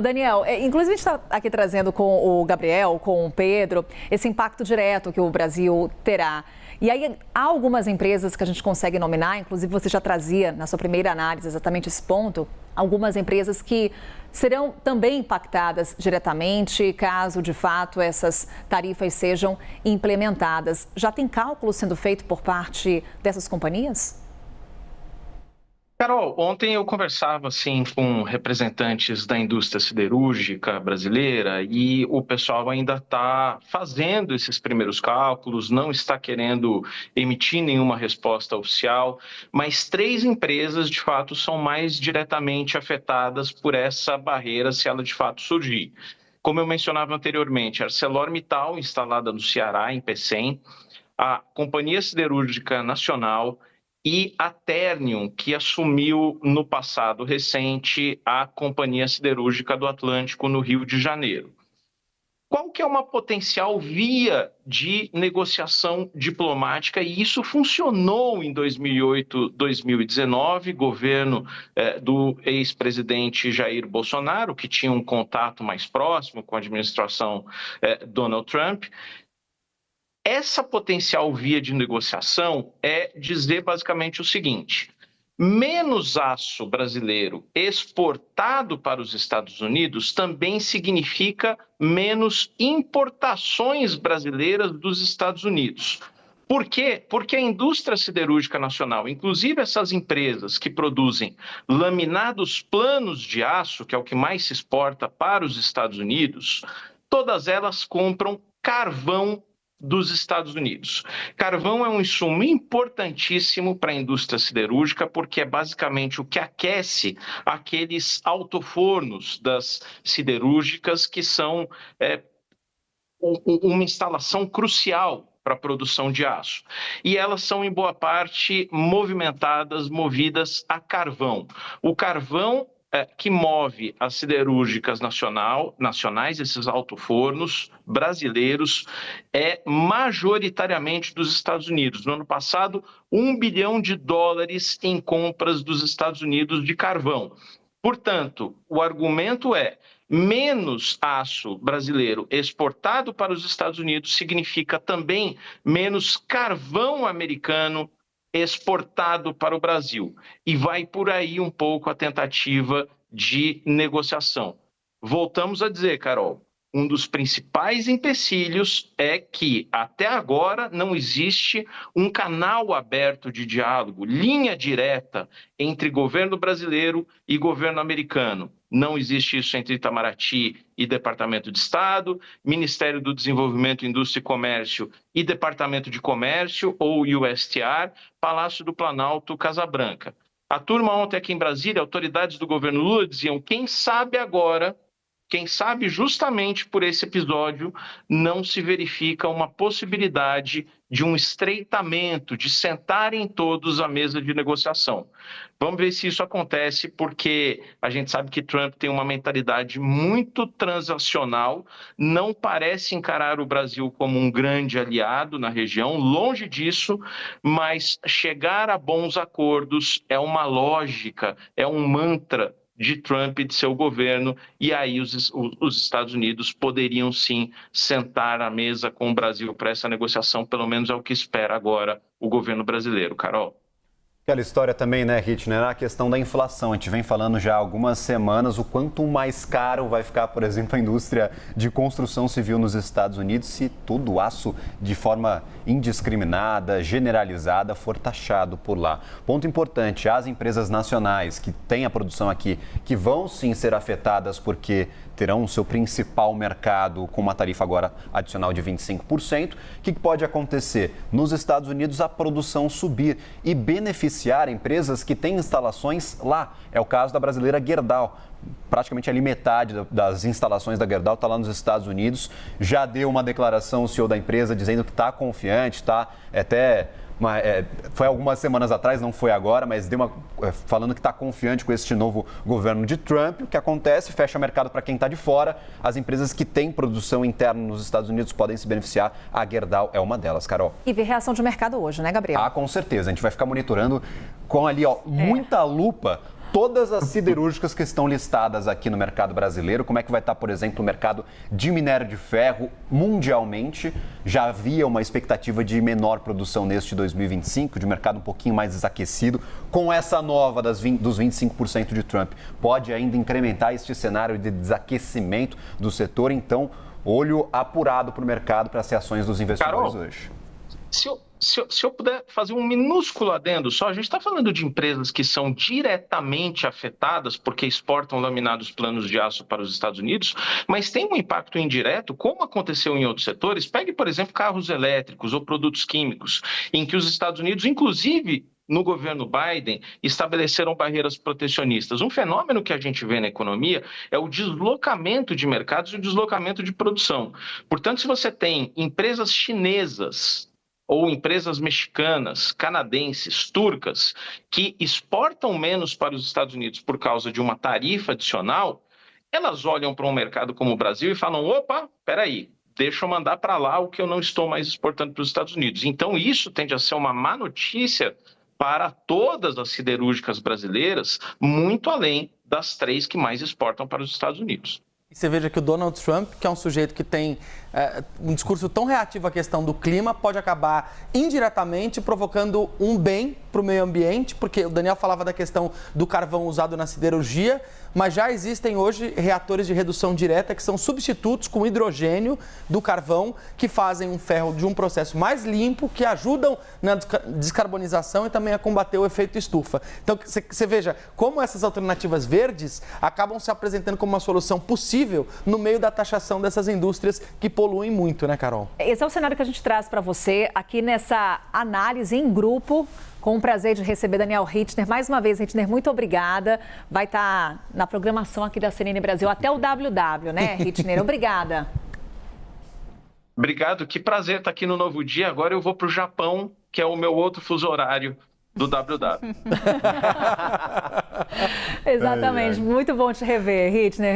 Daniel, inclusive a gente está aqui trazendo com o Gabriel, com o Pedro, esse impacto direto que o Brasil terá. E aí há algumas empresas que a gente consegue nominar, inclusive você já trazia na sua primeira análise exatamente esse ponto, algumas empresas que serão também impactadas diretamente caso de fato essas tarifas sejam implementadas. Já tem cálculo sendo feito por parte dessas companhias? Carol, ontem eu conversava assim com representantes da indústria siderúrgica brasileira e o pessoal ainda está fazendo esses primeiros cálculos, não está querendo emitir nenhuma resposta oficial, mas 3 empresas de fato são mais diretamente afetadas por essa barreira se ela de fato surgir. Como eu mencionava anteriormente, a ArcelorMittal, instalada no Ceará, em Pecém, a Companhia Siderúrgica Nacional e a Ternium, que assumiu no passado recente a Companhia Siderúrgica do Atlântico, no Rio de Janeiro. Qual que é uma potencial via de negociação diplomática? E isso funcionou em 2008, 2019, governo do ex-presidente Jair Bolsonaro, que tinha um contato mais próximo com a administração Donald Trump. Essa potencial via de negociação é dizer basicamente o seguinte: menos aço brasileiro exportado para os Estados Unidos também significa menos importações brasileiras dos Estados Unidos. Por quê? Porque a indústria siderúrgica nacional, inclusive essas empresas que produzem laminados planos de aço, que é o que mais se exporta para os Estados Unidos, todas elas compram carvão dos Estados Unidos. Carvão é um insumo importantíssimo para a indústria siderúrgica, porque é basicamente o que aquece aqueles altofornos das siderúrgicas, que são uma instalação crucial para a produção de aço. E elas são, em boa parte, movidas a carvão. O carvão que move as siderúrgicas nacionais, esses altofornos brasileiros, é majoritariamente dos Estados Unidos. No ano passado, $1 bilhão em compras dos Estados Unidos de carvão. Portanto, o argumento é: menos aço brasileiro exportado para os Estados Unidos significa também menos carvão americano exportado para o Brasil. E vai por aí um pouco a tentativa de negociação. Voltamos a dizer, Carol, um dos principais empecilhos é que, até agora, não existe um canal aberto de diálogo, linha direta entre governo brasileiro e governo americano. Não existe isso entre Itamaraty e Departamento de Estado, Ministério do Desenvolvimento, Indústria e Comércio e Departamento de Comércio, ou USTR, Palácio do Planalto, Casa Branca. A turma ontem aqui em Brasília, autoridades do governo Lula diziam: quem sabe agora, quem sabe justamente por esse episódio, não se verifica uma possibilidade de um estreitamento, de sentarem todos à mesa de negociação. Vamos ver se isso acontece, porque a gente sabe que Trump tem uma mentalidade muito transacional, não parece encarar o Brasil como um grande aliado na região, longe disso, mas chegar a bons acordos é uma lógica, é um mantra de Trump e de seu governo, e aí os Estados Unidos poderiam sim sentar à mesa com o Brasil para essa negociação, pelo menos é o que espera agora o governo brasileiro. Carol. Aquela história também, né, Hitner, a questão da inflação. A gente vem falando já há algumas semanas o quanto mais caro vai ficar, por exemplo, a indústria de construção civil nos Estados Unidos se todo o aço de forma indiscriminada, generalizada, for taxado por lá. Ponto importante, as empresas nacionais que têm a produção aqui, que vão sim ser afetadas porque terão o seu principal mercado com uma tarifa agora adicional de 25%. O que pode acontecer? Nos Estados Unidos, a produção subir e beneficiar empresas que têm instalações lá. É o caso da brasileira Gerdau. Praticamente ali metade das instalações da Gerdau está lá nos Estados Unidos. Já deu uma declaração o CEO da empresa dizendo que está confiante, está até... foi algumas semanas atrás, não foi agora, mas falando que está confiante com este novo governo de Trump. O que acontece? Fecha mercado para quem está de fora. As empresas que têm produção interna nos Estados Unidos podem se beneficiar. A Gerdau é uma delas, Carol. E ver reação de mercado hoje, né, Gabriel? Ah, com certeza. A gente vai ficar monitorando com ali, muita lupa, todas as siderúrgicas que estão listadas aqui no mercado brasileiro. Como é que vai estar, por exemplo, o mercado de minério de ferro mundialmente? Já havia uma expectativa de menor produção neste 2025, de mercado um pouquinho mais desaquecido. Com essa nova dos 25% de Trump, pode ainda incrementar este cenário de desaquecimento do setor. Então, olho apurado para o mercado, para as ações dos investidores hoje. Se eu puder fazer um minúsculo adendo só, a gente está falando de empresas que são diretamente afetadas porque exportam laminados planos de aço para os Estados Unidos, mas tem um impacto indireto, como aconteceu em outros setores. Pegue, por exemplo, carros elétricos ou produtos químicos, em que os Estados Unidos, inclusive no governo Biden, estabeleceram barreiras protecionistas. Um fenômeno que a gente vê na economia é o deslocamento de mercados e o deslocamento de produção. Portanto, se você tem empresas chinesas ou empresas mexicanas, canadenses, turcas, que exportam menos para os Estados Unidos por causa de uma tarifa adicional, elas olham para um mercado como o Brasil e falam, opa, peraí, deixa eu mandar para lá o que eu não estou mais exportando para os Estados Unidos. Então, isso tende a ser uma má notícia para todas as siderúrgicas brasileiras, muito além das 3 que mais exportam para os Estados Unidos. E você veja que o Donald Trump, que é um sujeito que tem um discurso tão reativo à questão do clima, pode acabar indiretamente provocando um bem para o meio ambiente, porque o Daniel falava da questão do carvão usado na siderurgia, mas já existem hoje reatores de redução direta que são substitutos com hidrogênio do carvão, que fazem um ferro de um processo mais limpo, que ajudam na descarbonização e também a combater o efeito estufa. Então, você veja como essas alternativas verdes acabam se apresentando como uma solução possível no meio da taxação dessas indústrias que poluem muito, né, Carol? Esse é o cenário que a gente traz para você aqui nessa análise em grupo. Com o prazer de receber Daniel Rittner. Mais uma vez, Rittner, muito obrigada. Vai estar na programação aqui da CNN Brasil até o WW, né, Rittner? Obrigada. Obrigado, que prazer estar aqui no Novo Dia. Agora eu vou para o Japão, que é o meu outro fuso horário do WW. Exatamente, muito bom te rever, Rittner.